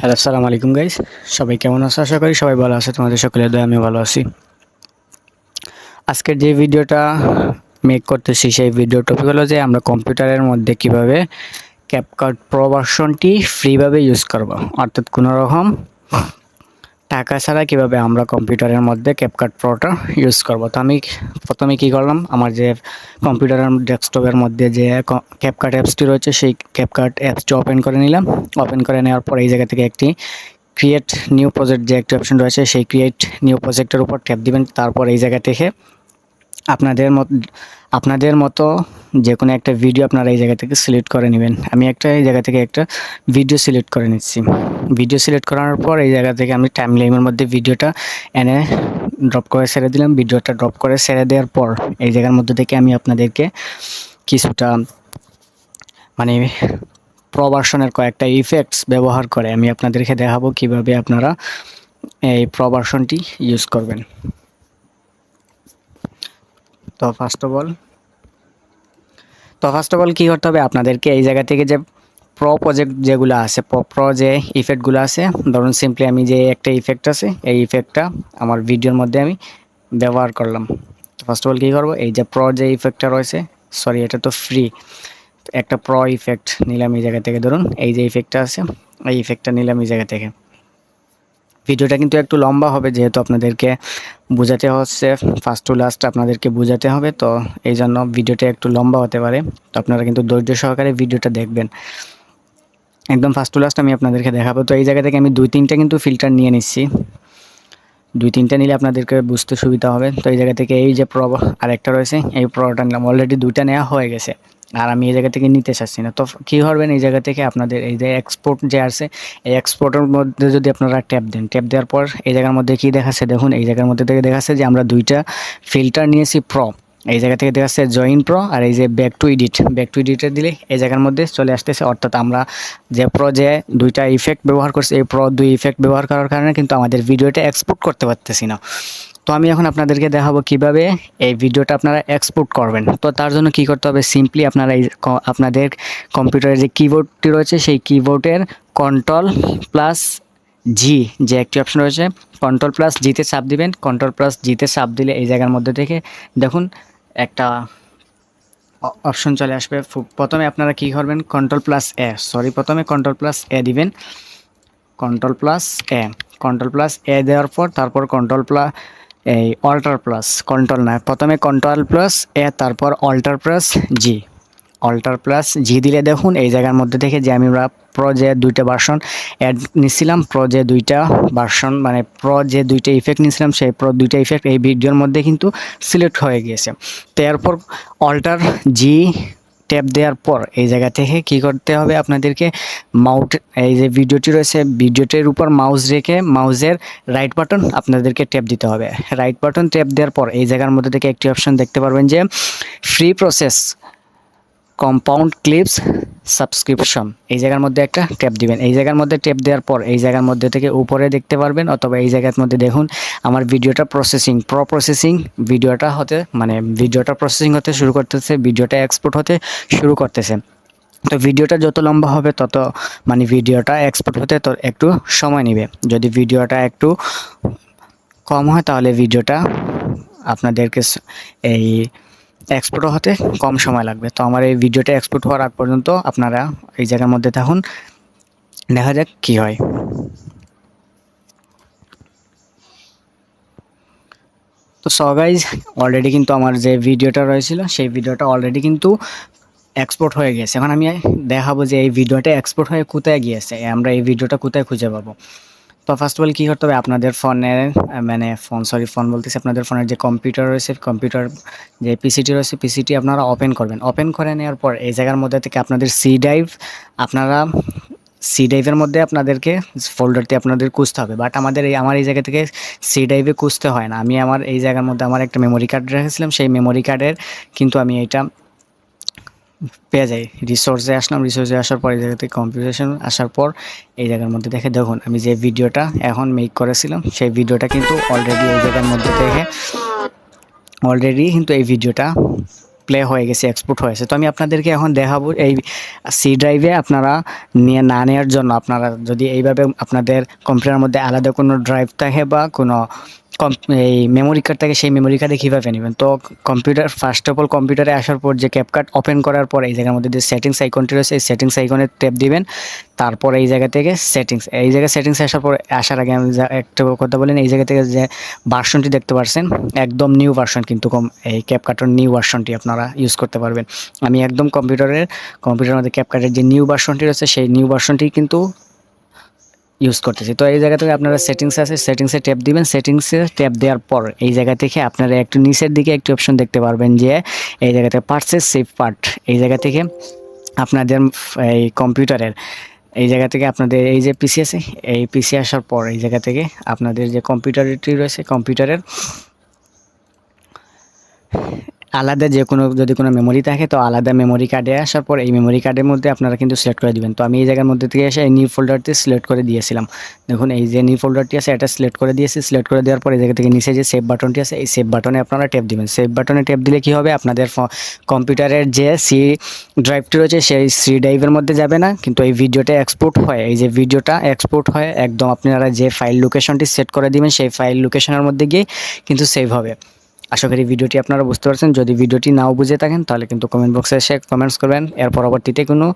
Hello, আসসালামু আলাইকুম guys. সবাই কেমন আছো? আশা করি সবাই ভালো আছে। তোমাদের সকলের দয়ায় আমিও ভালো আছি। আজকের যে ভিডিওটা মেক করতেছি সেই ভিডিও টপিক হলো যে আমরা কম্পিউটারের মধ্যে কিভাবে ক্যাপকাট প্রো ভার্সনটি ফ্রিভাবে ইউজ করব, অর্থাৎ কোনো রকম টাকা ছাড়া কিভাবে আমরা কম্পিউটারের মধ্যে ক্যাপকাট প্রোটা ইউজ করব। তো আমি প্রথমে কি করলাম, আমার যে কম্পিউটারের ডেস্কটপের মধ্যে যে ক্যাপকাট অ্যাপসটি রয়েছে সেই ক্যাপকাট অ্যাপসটি ওপেন করে নিলাম। ওপেন করে নেওয়ার পর এই জায়গা থেকে একটি ক্রিয়েট নিউ প্রজেক্ট যে একটা অপশন রয়েছে সেই ক্রিয়েট নিউ প্রজেক্টের উপর ট্যাপ দিবেন। তারপর এই জায়গা থেকে আপনাদের মতো যে কোনো একটা ভিডিও আপনারা এই জায়গা থেকে সিলেক্ট করে নেবেন। আমি এই জায়গা থেকে একটা ভিডিও সিলেক্ট করে নিচ্ছি। ভিডিও সিলেক্ট করার পর এই জায়গা থেকে আমি টাইমলাইনের মধ্যে ভিডিওটা এনে ড্রপ করে ছেড়ে দিলাম। ভিডিওটা ড্রপ করে ছেড়ে দেওয়ার পর এই জায়গার মধ্যে থেকে আমি আপনাদেরকে কিছুটা মানে প্রো ভার্সনের কয়েকটা ইফেক্টস ব্যবহার করে আমি আপনাদেরকে দেখাবো কিভাবে আপনারা এই প্রো ভার্সনটি ইউজ করবেন। তো ফার্স্ট অফ অল কী করতে হবে, আপনাদেরকে এই জায়গা থেকে যে প্রো প্রজেক্ট যেগুলো আছে, প্রো যে ইফেক্টগুলো আছে, ধরুন সিম্পলি আমি যে একটা ইফেক্ট আছে এই ইফেক্টটা আমার ভিডিওর মধ্যে আমি ব্যবহার করলাম। তো ফার্স্ট অফ অল কী করবো, এই যে প্রো যে ইফেক্টটা রয়েছে, সরি এটা তো ফ্রি, একটা প্রো ইফেক্ট নিলাম এই জায়গা থেকে। ধরুন এই যে ইফেক্টটা আছে এই ইফেক্টটা নিলাম এই জায়গা থেকে। ভিডিওটা কিন্তু একটু লম্বা হবে যেহেতু আপনাদেরকে বোঝাতে হচ্ছে, ফার্স্ট টু লাস্ট আপনাদেরকে বোঝাতে হবে, তো এই জন্য ভিডিওটা একটু লম্বা হতে পারে। তো আপনারা কিন্তু ধৈর্য সহকারে ভিডিওটা দেখবেন, একদম ফার্স্ট টু লাস্ট আমি আপনাদেরকে দেখাবো। তো এই জায়গা থেকে আমি 2-3টা কিন্তু ফিল্টার নিয়ে নিচ্ছি, 2-3টা নিলে আপনাদেরকে বুঝতে সুবিধা হবে। তো এই জায়গা থেকে এই যে প্রো আরেকটা রয়েছে এই প্রোটা নিলাম, অলরেডি 2টা নেওয়া হয়ে গেছে আর আমি এই জায়গা থেকে নিতে চাচ্ছি না। তো কী করবেন, এই জায়গা থেকে আপনাদের এই যে এক্সপোর্ট যে আছে এই এক্সপোর্টের মধ্যে যদি আপনারা ট্যাপ দেন, ট্যাপ দেওয়ার পর এই জায়গার মধ্যে কী দেখাচ্ছে দেখুন, এই জায়গার মধ্যে থেকে দেখাচ্ছে যে আমরা 2টা ফিল্টার নিয়েছি প্রো। এই জায়গা থেকে দেখাচ্ছে জয়েন প্রো আর এই যে ব্যাক টু এডিটে দিলে এই জায়গার মধ্যে চলে আসতেছে, অর্থাৎ আমরা যে প্রো যে 2টা ইফেক্ট ব্যবহার করছি এই প্রো 2 ইফেক্ট ব্যবহার করার কারণে কিন্তু আমাদের ভিডিওটা এক্সপোর্ট করতে পারতেছি না। তো আমি এখন আপনাদেরকে দেখাবো কিভাবে এই ভিডিওটা আপনারা এক্সপোর্ট করবেন। তো তার জন্য কি করতে হবে, সিম্পলি আপনারা আপনাদের কম্পিউটারে যে কিবোর্ডটি রয়েছে সেই কিবোর্ডের Ctrl+G যে একটি অপশন রয়েছে Ctrl+G-তে চাপ দিবেন। Ctrl+G-তে চাপ দিলে এই জায়গার মধ্যে থেকে দেখুন একটা অপশন চলে আসবে। প্রথমে আপনারা কি করবেন, প্রথমে Ctrl+A দিবেন, Ctrl+A দেওয়ার পর তারপর এই প্রথমে Ctrl+A তারপর Alt+G দিলে দেখুন এই জায়গার মধ্যে থেকে যে আমরা প্রো যে 2টা ভার্সন অ্যাড নিছিলাম, প্রো যে 2টা ভার্সন মানে প্রো যে 2টা ইফেক্ট নিছিলাম সেই প্রো 2টা ইফেক্ট এই ভিডিওর মধ্যে কিন্তু সিলেক্ট হয়ে গিয়েছে। তো এরপর Alt+G ট্যাপ দেওয়ার পর এই জায়গা থেকে কি করতে হবে আপনাদেরকে, এই যে ভিডিওটি রয়েছে ভিডিওটির উপর মাউস রেখে মাউসের রাইট বাটন আপনাদেরকে ট্যাপ দিতে হবে। রাইট বাটন ট্যাপ দেওয়ার পর এই জায়গার মধ্যে থেকে একটি অপশন দেখতে পারবেন যে free process compound clips subscription, এই জায়গার মধ্যে একটা ট্যাপ দিবেন। এই জায়গার মধ্যে ট্যাপ দেওয়ার পর এই জায়গার মধ্যে থেকে উপরে দেখতে পারবেন অথবা এই জায়গার মধ্যে দেখুন আমার ভিডিওটা প্রসেসিং ভিডিওটা প্রসেসিং হতে শুরু করতেছে, ভিডিওটা এক্সপোর্ট হতে শুরু করতেছে। তো ভিডিওটা যত লম্বা হবে তত ভিডিওটা এক্সপোর্ট হতে তো একটু সময় নেবে। যদি ভিডিওটা একটু কম হয় তাহলে ভিডিওটা আপনাদেরকে এই এক্সপোর্ট হতে কম সময় লাগবে। তো আমার এই ভিডিওটা এক্সপোর্ট হওয়ার আগ পর্যন্ত আপনারা এই জায়গার মধ্যে থাকুন, দেখা যাক কি হয়। তো সো গাইজ অলরেডি কিন্তু আমার যে ভিডিওটা রয়েছিল সেই ভিডিওটা অলরেডি কিন্তু এক্সপোর্ট হয়ে গেছে। এখন আমি দেখাবো যে এই ভিডিওটা এক্সপোর্ট হয়ে কোথায় গিয়েছে, আমরা এই ভিডিওটা কোথায় খুঁজে পাবো। তো ফার্স্ট অফ অল কী করতে হবে, আপনাদের ফোনের আপনাদের ফোনের যে কম্পিউটার রয়েছে, কম্পিউটার যে পিসিটি রয়েছে পিসিটি আপনারা ওপেন করবেন। ওপেন করে নেওয়ার পর এই জায়গার মধ্যে থেকে আপনাদের সি ড্রাইভের মধ্যে আপনাদেরকে ফোল্ডারটি আপনাদের খুঁজতে হবে, বাট আমার এই জায়গা থেকে সি ড্রাইভে খুঁজতে হয় না। আমি আমার এই জায়গার মধ্যে আমার একটা মেমোরি কার্ড রেখেছিলাম, সেই মেমোরি কার্ডের কিন্তু আমি এটা পেয়ে যাই। রিসোর্সে আসার পর এই জায়গা থেকে কম্পিউটেশন আসার পর এই জায়গার মধ্যে দেখুন আমি যে ভিডিওটা এখন মেক করেছিলাম সেই ভিডিওটা কিন্তু অলরেডি এই জায়গার মধ্যে থেকে এই ভিডিওটা প্লে হয়ে গেছে, এক্সপোর্ট হয়েছে। তো আমি আপনাদেরকে এখন দেখাবো এই সি ড্রাইভে আপনারা নিয়ে না নেওয়ার জন্য, আপনারা যদি এইভাবে আপনাদের কম্পিউটারের মধ্যে আলাদা কোনো ড্রাইভ থাকে বা কোনো এই মেমোরি কার্ড থাকে, সেই মেমোরি কার্ডে কীভাবে নেবেন। তো কম্পিউটার ফার্স্ট অফ অল কম্পিউটারে আসার পর যে ক্যাপকাট ওপেন করার পর এই জায়গার মধ্যে যে সেটিংস আইকনটি রয়েছে, এই সেটিংস আইকনে ট্যাপ দিবেন। তারপর এই জায়গা থেকে এই জায়গায় সেটিংস আসার আগে আমি একটা কথা বলেন, এই জায়গা থেকে যে ভার্সনটি দেখতে পাচ্ছেন একদম নিউ ভার্সন, কিন্তু এই ক্যাপকাটের নিউ ভার্সনটি আপনারা ইউজ করতে পারবেন। আমি একদম কম্পিউটারের মধ্যে ক্যাপকাটের যে নিউ ভার্সনটি রয়েছে সেই নিউ ভার্সনটি কিন্তু ইউজ করতেছি। তো এই জায়গা থেকে আপনারা সেটিংস আছে, সেটিংসে ট্যাপ দিবেন। সেটিংসে ট্যাপ দেওয়ার পর এই জায়গা থেকে আপনারা একটু নিচের দিকে একটি অপশন দেখতে পারবেন যে এই জায়গা থেকে পারচেজ সেভ পার্ট, এই জায়গা থেকে আপনাদের এই কম্পিউটারের এই জায়গা থেকে আপনাদের এই যে পিসি আছে, এই পিসি আসার পর এই জায়গা থেকে আপনাদের যে কম্পিউটারটি রয়েছে, কম্পিউটারের আলাদা যে কোনো যদি কোনো মেমোরি থাকে তো আলাদা মেমোরি কার্ডে আসার পর এই মেমোরি কার্ডের মধ্যে আপনারা কিন্তু সিলেক্ট করে দিবেন। তো আমি এই জায়গার মধ্যে থেকে এসে এই নিউ ফোল্ডারটি সিলেক্ট করে দিয়েছিলাম। দেখুন এই যে নিউ ফোল্ডারটি আছে এটা সিলেক্ট করে দিয়েছি। সিলেক্ট করে দেওয়ার পর এই জায়গা থেকে নিচে যে সেভ বাটনটি আছে এই সেভ বাটনে আপনারা ট্যাপ দিবেন। সেভ বাটনে ট্যাপ দিলে কি হবে, আপনাদের কম্পিউটারের যে সি ড্রাইভটি রয়েছে সেই সি ড্রাইভের মধ্যে যাবে না, কিন্তু এই ভিডিওটা এক্সপোর্ট হয়, এই যে ভিডিওটা এক্সপোর্ট হয় একদম আপনারা যে ফাইল লোকেশনটি সেট করে দিবেন সেই ফাইল লোকেশনের মধ্যে গিয়ে কিন্তু সেভ হবে। আশা করি ভিডিওটি আপনারা বুঝতে পারছেন। যদি ভিডিওটি নাও বুঝে থাকেন তাহলে কিন্তু কমেন্ট বক্সে এসে কমেন্টস করবেন। এর পরবর্তীতে কোনো